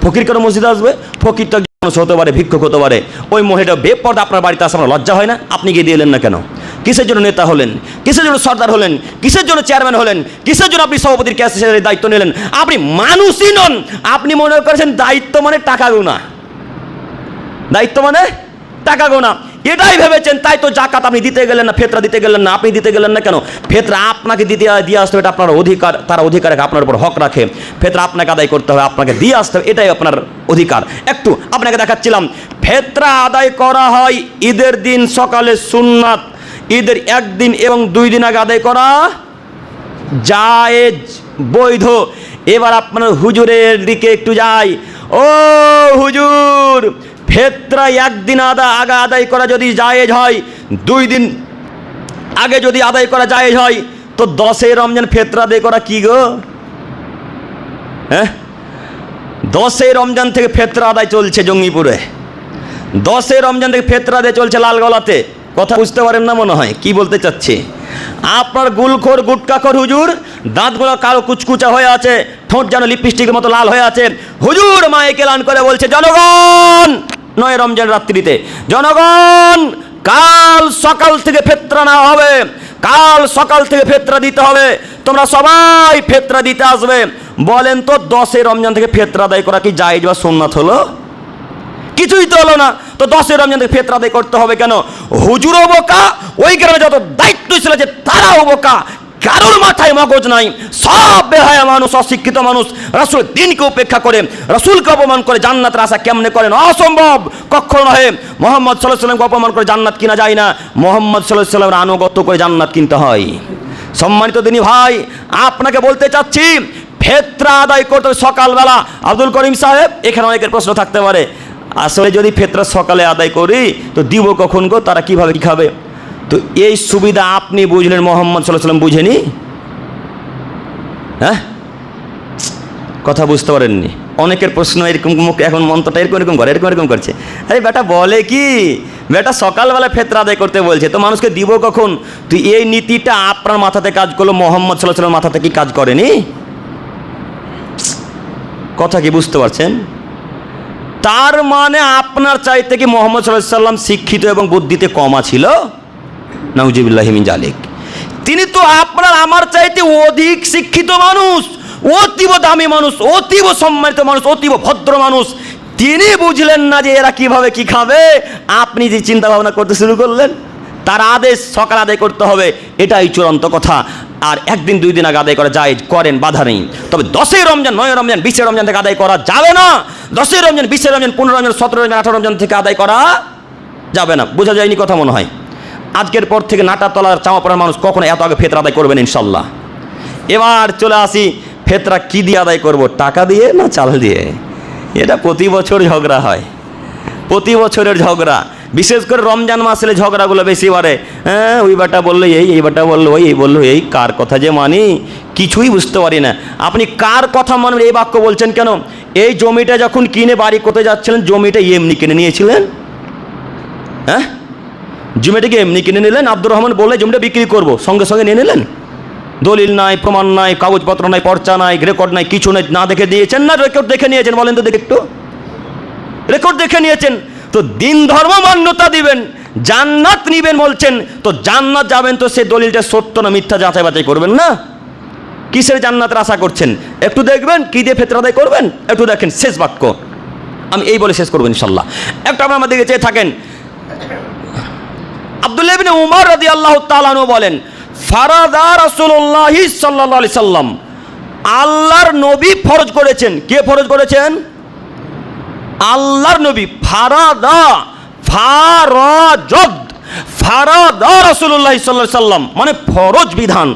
ফকির কেন মসজিদে আসবে? ফকির তো মানুষ হতে পারে, ভিক্ষুক হতে পারে। ওই মহিলা বেপর্দা আপনার বাড়িতে আসে, আপনার লজ্জা হয় না? আপনি গিয়ে দিলেন না কেন? কিসের জন্য নেতা হলেন? কিসের জন্য সর্দার হলেন? কিসের জন্য চেয়ারম্যান হলেন? কিসের জন্য আপনি সভাপতির ক্যাশিয়ারের দায়িত্ব নিলেন? আপনি মানুষই নন। আপনি মনে করেছেন দায়িত্ব মানে টাকা গোনা, দায়িত্ব মানে টাকা গোনা, এটাই ভেবেছেন। তাই তো জাকাত আপনি দিতে গেলেন না, ফেতরা দিতে গেলেন না। আপনি দিতে গেলেন না কেন? ফেতরা আপনাকে দিয়ে আসতে হবে, এটা আপনার অধিকার। তারা অধিকার আপনার উপর হক রাখে। ফেতরা আপনাকে আদায় করতে হবে, আপনাকে দিয়ে আসতে হবে, এটাই আপনার অধিকার। একটু আপনাকে দেখাচ্ছিলাম, ফেতরা আদায় করা হয় ঈদের দিন সকালে সুন্নাত, ঈদের একদিন এবং 2 দিন আগে আদায় করা জায়েজ, বৈধ। এবার আপনার হুজুরের দিকে একটু যাই। ও হুজুর, ফেতরা একদিন আগে আদায় করা যদি জায়েজ হয়, 2 দিন আগে যদি আদায় করা জায়েজ হয়, তো 10 রমজান ফেতরা আদায় করা কি গো? হ্যাঁ, 10 রমজান থেকে ফেতরা আদায় চলছে জঙ্গিপুরে, 10 রমজান থেকে ফেতরা আদায় চলছে লালগোলাতে। কথা বুঝতে পারেন না মনে হয় কি বলতে চাচ্ছি? আপনার গুলখোর গুটকাখোর হুজুর, দাঁতগুলো কালো কুচকুচা হয়ে আছে, ঠোঁট যেন লিপস্টিকের মতো লাল হয়ে আছে। হুজুর মাইকে এলান করে বলছে, জনগণ, 9 রমজান রাত্রিতে, জনগণ, কাল সকাল থেকে ফেতরা নেওয়া হবে, কাল সকাল থেকে ফেতরা দিতে হবে, তোমরা সবাই ফেতরা দিতে আসবে। বলেন তো 10 রমজান থেকে ফেতরা আদায় করা কি জায়েজ বা সুন্নাত হলো? কিছুই তো হলো না। তো 10 রমজান থেকে ফেতরা আদায় করতে হবে কেন? হুজুরও বোকা, ওই গ্রামে যত দায়িত্ব ছিল যে তারাও বোকা, কারোর মাথায় মগজ নাই, সব বেহায়া মানুষ, অশিক্ষিত মানুষ। রাসূল দিনকে উপেক্ষা করে, রাসূলকে অপমান করে জান্নাতের আশা কেমনে করেন? অসম্ভব, কখনো নয়। মুহাম্মদ সাল্লাল্লাহু আলাইহি ওয়াসাল্লামকে অপমান করে জান্নাত কিনা যায় না, মুহাম্মদ সাল্লাল্লাহু আলাইহি ওয়াসাল্লামের আনুগত্য করে জান্নাত কিনতে হয়। সম্মানিত দিনী ভাই, আপনাকে বলতে চাচ্ছি, ফেতরা আদায় করতে সকালবেলা। আব্দুল করিম সাহেব, এখানে অনেকের প্রশ্ন থাকতে পারে, আসলে যদি ফেতরা সকালে আদায় করি তো দিব কখন গো? তারা কিভাবে কি খাবে? তো এই সুবিধা আপনি বুঝলেন, মুহাম্মদ সাল্লাল্লাহু আলাইহি ওয়াসাল্লাম বুঝেনি। হ্যাঁ, কথা বুঝতে পারেননি। অনেকের প্রশ্ন এরকম, মুখ এখন মন্ত্রটা এরকম করে, এরকম করছে। আরে বেটা বলে কি, বেটা সকালবেলা ফেতরা আদায় করতে বলছে, তো মানুষকে দিব কখন? তুই এই নীতিটা আপনার মাথাতে কাজ করলো, মুহাম্মদ সাল্লাল্লাহু আলাইহি ওয়াসাল্লাম মাথাতে কি কাজ করেনি? কথা কি বুঝতে পারছেন? তার মানে আপনার চাইতে কি মুহাম্মদ সাল্লাল্লাহু আলাইহি ওয়াসাল্লাম শিক্ষিত এবং বুদ্ধিতে কমা ছিল? নাউজুবিল্লাহি মিন জালিক। তিনি তো আপনার আমার চাইতে অধিক শিক্ষিত মানুষ, অতীব দামি মানুষ, অতীব সম্মানিত মানুষ, অতীব ভদ্র মানুষ। তিনি বুঝলেন না যে এরা কিভাবে কি খাবে? আপনি যে চিন্তা ভাবনা করতে শুরু করলেন, তার আদেশ সকাল আদায় করতে হবে, এটাই চূড়ান্ত কথা। আর 1 দিন 2 দিন আগে আদায় করা জায়েজ, করেন, বাধা নেই। তবে 10 রমজান, 9 রমজান, 20 রমজান থেকে আদায় করা যাবে না। 10 রমজান, 20 রমজান, 15 রমজান, 17 রমজান, 18 রমজান থেকে আদায় করা যাবে না। বোঝা যায়নি কথা মনে হয়? আজকের পর থেকে নাটাতলার চাওয়া পড়ার মানুষ কখনো এত আগে ফেতরা আদায় করবেন ইনশাল্লাহ। এবার চলে আসি, ফেতরা কি দিয়ে আদায় করব? টাকা দিয়ে না চাল দিয়ে? এটা প্রতি বছর ঝগড়া হয়, প্রতি বছরের ঝগড়া। বিশেষ করে রমজান মাস এলে ঝগড়াগুলো বেশি বাড়ে। হ্যাঁ, ওই বাটা বললো এই বাটা বললো ওই, এই বললো এই, কার কথা যে মানি কিছুই বুঝতে পারি না। আপনি কার কথা মানবেন এই বাক্য বলছেন কেন? এই জমিটা যখন কিনে বাড়ি করতে যাচ্ছিলেন, জমিটা এমনি কিনে নিয়েছিলেন? হ্যাঁ, জমিটাকে এমনি কিনে নিলেন? আব্দুর রহমান বলে জমিটা বিক্রি করব, সঙ্গে সঙ্গে নিয়ে নিলেন? দলিল নাই, প্রমাণ নাই, কাগজপত্র নাই, পর্চা নাই, রেকর্ড নাই, কিছু নাই, না দেখে দিয়েছেন না রেকর্ড দেখে নিয়েছেন? বলেন তো দেখে একটু, রেকর্ড দেখে নিয়েছেন তো দিন ধর্ম মান্যতা দিবেন, জান্নাত নিবেন বলছেন, তো জান্নাত যাবেন তো সে দলিলটা সত্য না মিথ্যা যাচাই বাছাই করবেন না? কিসের জান্নাতের আশা করছেন? একটু দেখবেন কি দিয়ে ফেতরা আদায় করবেন, একটু দেখেন। শেষ বাক্য আমি এই বলে শেষ করবো ইনশাল্লাহ। একটু আপনার আমার দিকে চেয়ে থাকেন। আব্দুল্লাহ ইবনে উমর রাদিয়াল্লাহু তাআলা আনহু বলেন, ফারাদা রাসূলুল্লাহ সাল্লাল্লাহু আলাইহি সাল্লাম, আল্লাহর নবী ফরজ করেছেন। কে ফরজ করেছেন? আল্লাহর নবী। ফারাদা, ফারাজদ, ফারাদা রাসূলুল্লাহ সাল্লাল্লাহু আলাইহি সাল্লাম, মানে ফরজ বিধান।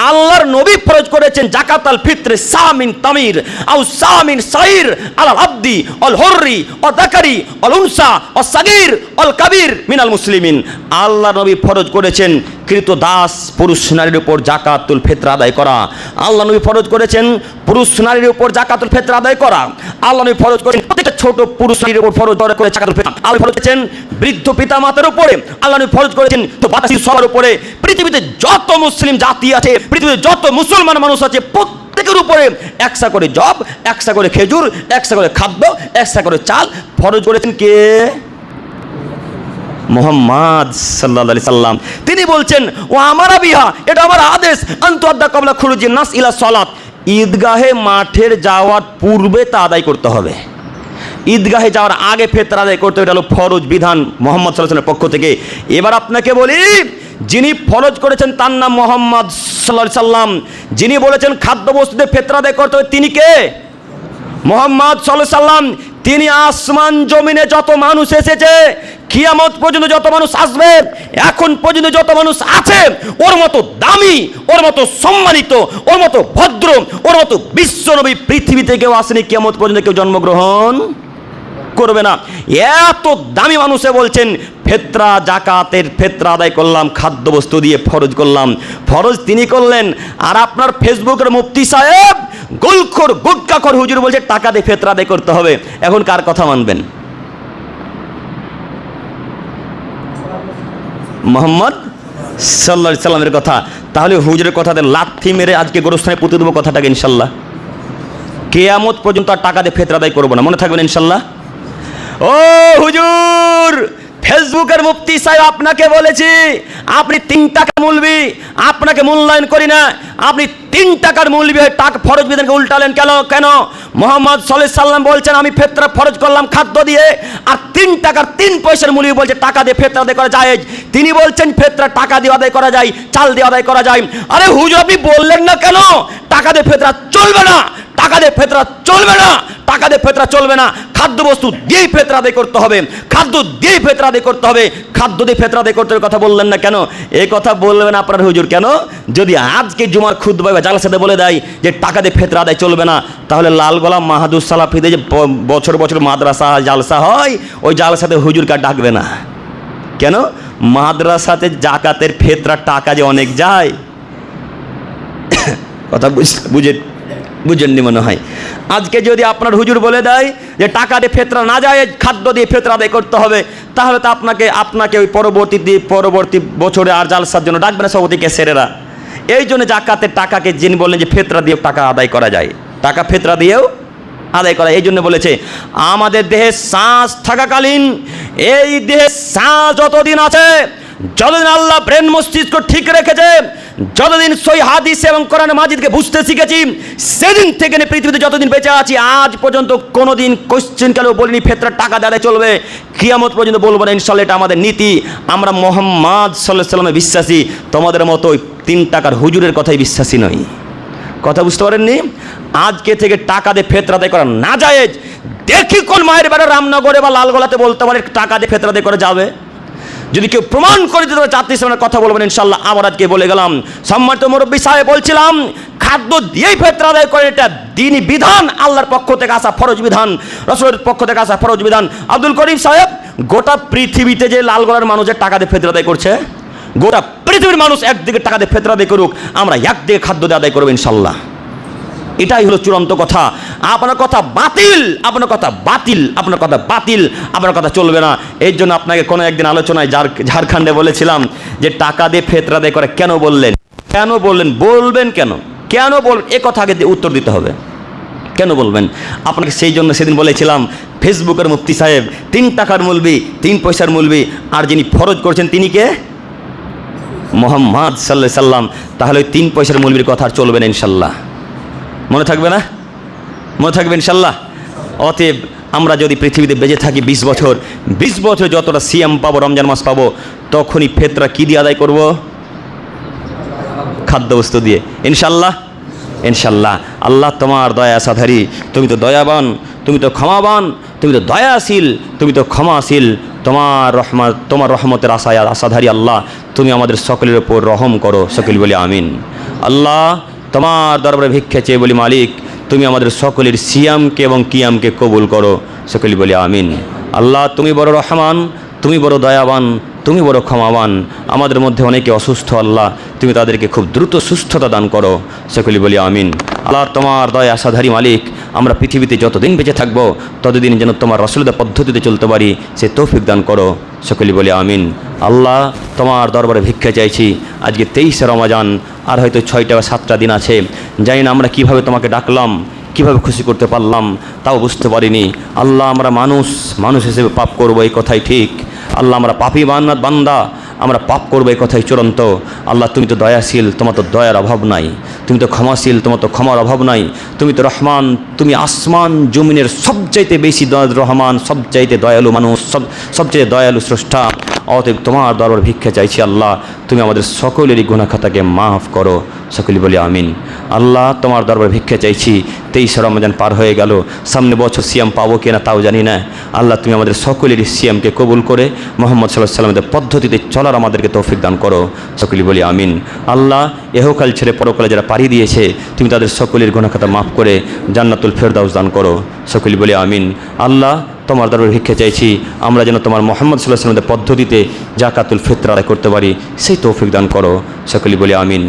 আল্লাহর নবী ফরজ করেছেন জাকাতাল ফিত্র সামিন তামির আও সামিন সাইর আলাল আবদি আল হুররি ও যাকারি আল উনসা ও সাগীর আল কাবীর মিনাল মুসলিমিন। আল্লাহর নবী ফরজ করেছেন কৃত দাস পুরুষ নারীর উপর জাকাতুল ফিত্র আদায় করা। আল্লাহ নবী ফরজ করেছেন পুরুষ নারীর উপর জাকাতুল ফিত্র আদায় করা। আল্লাহ নবী ফরজ করেছেন প্রত্যেকটা ছোট পুরুষ নারীর উপর ফরজ করে জাকাতুল ফিত্র। আল্লাহ ফরজ করেছেন বৃদ্ধ পিতামাতার উপরে। আল্লাহ নবী ফরজ করেছেন তো বাতাসি সবার উপরে। পৃথিবীতে যত মুসলিম জাতি আছে, পৃথিবীতে যত মুসলমান মানুষ আছে, প্রত্যেকের উপরে একসা করে জব, একসা করে খেজুর, একসা করে খাদ্য, একসা করে চাল ফরজ করেছেন কে? মুহাম্মদ সাল্লাল্লাহু আলাইহি সাল্লাম। তিনি বলছেন ও আমারা বিহা, এটা আমার আদেশ, আনতু আদ্দা ক্বাবলা খুরুজিন নাস ইলা সালাত। ঈদগাহে মাঠের যাওয়ার পূর্বে তা আদায় করতে হবে। ঈদগাহে যাওয়ার আগে ফিতরা আদায় করতে হবে, এটা হলো ফরজ বিধান মুহাম্মদ সাল্লাল্লাহু আলাইহি ওয়াসাল্লামের পক্ষ থেকে। এবার আপনাকে বলি, যিনি ফরজ করেছেন তার নাম মুহাম্মদ সাল্লাল্লাহু আলাইহি সাল্লাম। যিনি বলেছেন খাদ্যবস্তুতে ফিতরা আদায় করতে হবে, তিনি কে? মুহাম্মদ সাল্লাল্লাহু আলাইহি সাল্লাম। তিনি আসমান জমিনে যত মানুষ এসেছে, কিয়ামত পর্যন্ত যত মানুষ আসবে, এখন পর্যন্ত যত মানুষ আছে, ওর মতো দামি, ওর মতো সম্মানিত, ওর মতো ভদ্র, ওর মতো বিশ্বনবী পৃথিবীতে কেউ আসেনি, কিয়ামত পর্যন্ত কেউ জন্মগ্রহণ করবে না। এত দামি মানুষে বলছেন ফিতরা, জাকাতের ফিতরা আদায় করলাম, খাদ্যবস্তু দিয়ে ফরজ করলাম। ফরজ তিনি করলেন, আর আপনার ফেসবুকের মুফতি সাহেব গোলখোর গুটকাখোর হুজুর বলছে টাকা দিয়ে ফিতরা আদায় করতে হবে। এখন কার কথা মানবেন? মুহাম্মদ সাল্লাল্লাহু আলাইহি সাল্লামের কথা। তাহলে হুজুরের কথাতে লাথি মেরে আজকে গোরস্থানে পুঁতে দেবো কথাটাকে ইনশাল্লাহ। কিয়ামত পর্যন্ত আর টাকা দিয়ে ফিতরা আদায় করবো না, মনে থাকবেন ইনশাল্লাহ। ও হুজুর, ফেসবুকের মুফতি সাহেব আপনাকে বলেছি, আপনি 3 টাকা মূলবি, আপনাকে মূল্যায়ন করি না। আপনি 3 টাকার মূলবি হয়ে টাকা ফরজ বিধানকে উল্টালেন কেন? মুহাম্মদ সাল্লাল্লাহু আলাইহি সাল্লাম বলছেন আমি ফিতরা ফরজ করলাম খাদ্য দিয়ে, আর 3 টাকার 3 পয়সার মূলবি বলছে টাকা দিয়ে ফিতরা আদায় করা যায়। তিনি বলছেন ফিতরা টাকা দিয়ে আদায় করা যায়, চাল দিয়ে আদায় করা যায়। আরে হুজুর, আপনি বললেন না কেন টাকা দিয়ে ফিতরা চলবে না? টাকা দিয়ে ফিতরা চলবে না, টাকা দিয়ে ফিতরা চলবে না। খাদ্যবস্তু দিয়েই ফিতরা আদায় করতে হবে, খাদ্য দিয়েই ফিতরা আদায় করতে হবে, খাদ্য দিয়ে ফিতরা আদায় করতে হবে। কথা বললেন না কেন? এই কথা বলবেন আপনার হুজুর কেন? যদি আজকে জুমার খুতবা বা জালসাতে বলে দেয় যে টাকা দিয়ে ফিতরা আদায় চলবে না, তাহলে লাল গোলাম মাহাদুর সালাফিতে যে বছর বছর মাদ্রাসা জালসা হয়, ওই জালসাতে হুজুরকে ডাকবে না কেন? মাদ্রাসাতে জাকাতের ফিতরা টাকা যে অনেক যায়, কথা বুঝেননি মনে হয়। আজকে যদি আপনার হুজুর বলে দেয় যে টাকা দিয়ে ফিতরা না যায়, খাদ্য দিয়ে ফিতরা আদায় করতে হবে, তাহলে তো আপনাকে ওই পরবর্তী বছরে আর জালসার জন্য ডাকবে না সভাপতিকে সেরেরা। এই জন্য জাকাতের টাকাকে যিনি বললেন যে ফিতরা দিয়ে টাকা আদায় করা যায়, টাকা ফিতরা দিয়েও আদায় করা, এই জন্য বলেছে আমাদের দেহে শ্বাস থাকাকালীন, এই দেহে শ্বাস যতদিন আছে, যতদিন আল্লাহ ব্রেন মস্তিষ্ক ঠিক রেখেছে, যতদিন সই হাদিস এবং কোরআন মাজিদকে বুঝতে শিখেছি, সেদিন থেকে পৃথিবীতে যতদিন বেঁচে আছি আজ পর্যন্ত কোনোদিন কোশ্চেন কালেও বলিনি ফিতরার টাকা দেওয়া চলবে, কিয়ামত পর্যন্ত বলবো না ইনশাআল্লাহ। এটা আমাদের নীতি। আমরা মুহাম্মদ সাল্লাল্লাহু আলাইহি সাল্লামে বিশ্বাসী, তোমাদের মতো ওই 3 টাকার হুজুরের কথাই বিশ্বাসী নই। কথা বুঝতে পারেননি? আজকে থেকে টাকা দিয়ে ফিতরা আদায় করা না জায়েজ। দেখি কোন মায়ের বাড়ি রামনগরে বা লালগোলাতে বলতে পারে টাকা দিয়ে ফিতরা আদায় করা যাবে। যদি কেউ প্রমাণ করে দিতে পারে জাতীয় ইসলামের কথা বলবেন ইনশাল্লাহ। আবার আজকে বলে গেলাম, সম্মানিত মুরব্বী সাহেব বলছিলাম খাদ্য দিয়েই ফিতরা আদায় করে, এটা দ্বীনি বিধান, আল্লাহর পক্ষ থেকে আসা ফরজ বিধান, রাসূলের পক্ষ থেকে আসা ফরজ বিধান। আব্দুল করিম সাহেব, গোটা পৃথিবীতে যে লালগোলার মানুষের টাকা দিয়ে ফিতরা আদায় করছে, গোটা পৃথিবীর মানুষ একদিকে টাকা দিয়ে ফিতরা আদায় করুক, আমরা একদিকে খাদ্য দিয়ে আদায় করবো ইনশাল্লাহ। এটাই হলো চূড়ান্ত কথা। আপনার কথা বাতিল, আপনার কথা বাতিল, আপনার কথা বাতিল, আপনার কথা চলবে না। এই জন্য আপনাকে কোনো একদিন আলোচনায় ঝাড়খণ্ডে বলেছিলাম যে টাকা দিয়ে ফিতরা আদায় করে কেন বললেন, বলবেন কেন বলবেন, এ কথা আগে উত্তর দিতে হবে। কেন বলবেন? আপনাকে সেই জন্য সেদিন বলেছিলাম ফেসবুকের মুফতি সাহেব 3 টাকার মূলবি, 3 পয়সার মূলবি, আর যিনি ফরজ করছেন তিনি কে? মুহাম্মদ সাল্লাল্লাহু আলাইহি সাল্লাম। তাহলে ওই 3 পয়সার মূলবির কথা আর চলবে না ইনশাল্লাহ। মনে থাকবে না? মনে থাকবে ইনশাল্লাহ। অতএব আমরা যদি পৃথিবীতে বেঁচে থাকি 20 বছর, 20 বছর যতটা সিয়াম পাবো, রমজান মাস পাবো, তখনই ফিতরা কি দিয়ে আদায় করব? খাদ্যবস্তু দিয়ে ইনশাল্লাহ। আল্লাহ তোমার দয়া আসাধারী, তুমি তো দয়াবান, তুমি তো ক্ষমাবান, তুমি তো দয়াশীল, তুমি তো ক্ষমাশীল। তোমার রহমতের আশাধারী আল্লাহ, তুমি আমাদের সকলের ওপর রহম করো, সকল বলি আমিন। আল্লাহ, তোমার দরবারে ভিক্ষা চেয়ে বলি মালিক, তুমি আমাদের সকলের সিয়ামকে এবং কিয়ামকে কবুল করো, সকল বলি আমিন। আল্লাহ, তুমি বড় রহমান, তুমি বড় দয়াবান, তুমি বড় ক্ষমাবান। আমাদের মধ্যে অনেকে অসুস্থ, আল্লাহ তুমি তাদেরকে খুব দ্রুত সুস্থতা দান করো, সকলে বলি আমিন। আল্লাহ, তোমার দয়া আশাধারী মালিক, আমরা পৃথিবীতে যতদিন বেঁচে থাকবো ততদিন যেন তোমার রাসূলের পদ্ধতিতে চলতে পারি, সে তৌফিক দান করো, সকলে বলি আমিন। আল্লাহ, তোমার দরবারে ভিক্ষা চাইছি, আজকে 23শে রমজান, আর হয়তো 6টা বা 7টা দিন আছে। জানি না আমরা কীভাবে তোমাকে ডাকলাম, কীভাবে খুশি করতে পারলাম তাও বুঝতে পারিনি। আল্লাহ, আমরা মানুষ হিসেবে পাপ করবো, এই কথাই ঠিক। আল্লাহ, আমরা পাপী বান্দা, আমরা পাপ করবো, এই কথাই চূড়ান্ত। আল্লাহ, তুমি তো দয়াশীল, তোমার তো দয়ার অভাব নাই। তুমি তো ক্ষমাশীল, তোমার তো ক্ষমার অভাব নাই। তুমি তো রহমান, তুমি আসমান জমিনের সবচাইতে বেশি রহমান, সবচাইতে দয়ালু মানুষ, সবচাইতে দয়ালু স্রষ্টা। অতএব তোমার দরবার ভিক্ষা চাইছি আল্লাহ, তুমি আমাদের সকলেরই গুনাহ খাতাকে মাফ করো, সকলে বলি আমিন। আল্লাহ, তোমার দরবার ভিক্ষা চাইছি, 23শে রমজান পার হয়ে গেল, সামনে বছর সিয়াম পাবো কিনা তাও জানি না। আল্লাহ, তুমি আমাদের সকলেরই সিয়ামকে কবুল করে মুহাম্মদ সাল্লাল্লাহু আলাইহি ওয়াসাল্লামের পদ্ধতিতে চলার আমাদেরকে তৌফিক দান করো, সকলে বলি আমিন। আল্লাহ, এহকাল ছেড়ে পরকালে যারা পাড়ি দিয়েছে, তুমি তাদের সকলের গুনাহ খাতা মাফ করে জান্নাতুল ফেরদাউস দান করো, সকলে বলি আমিন। আল্লাহ, তোমার দরবারে ভিক্ষা চাইছি, আমরা যেন তোমার মুহাম্মদ সাল্লাল্লাহু আলাইহি ওয়াসাল্লামের পদ্ধতিতে যাকাতুল ফিতর আদায় করতে পারি, সেই তৌফিক দান করো, সকলে বলি আমিন।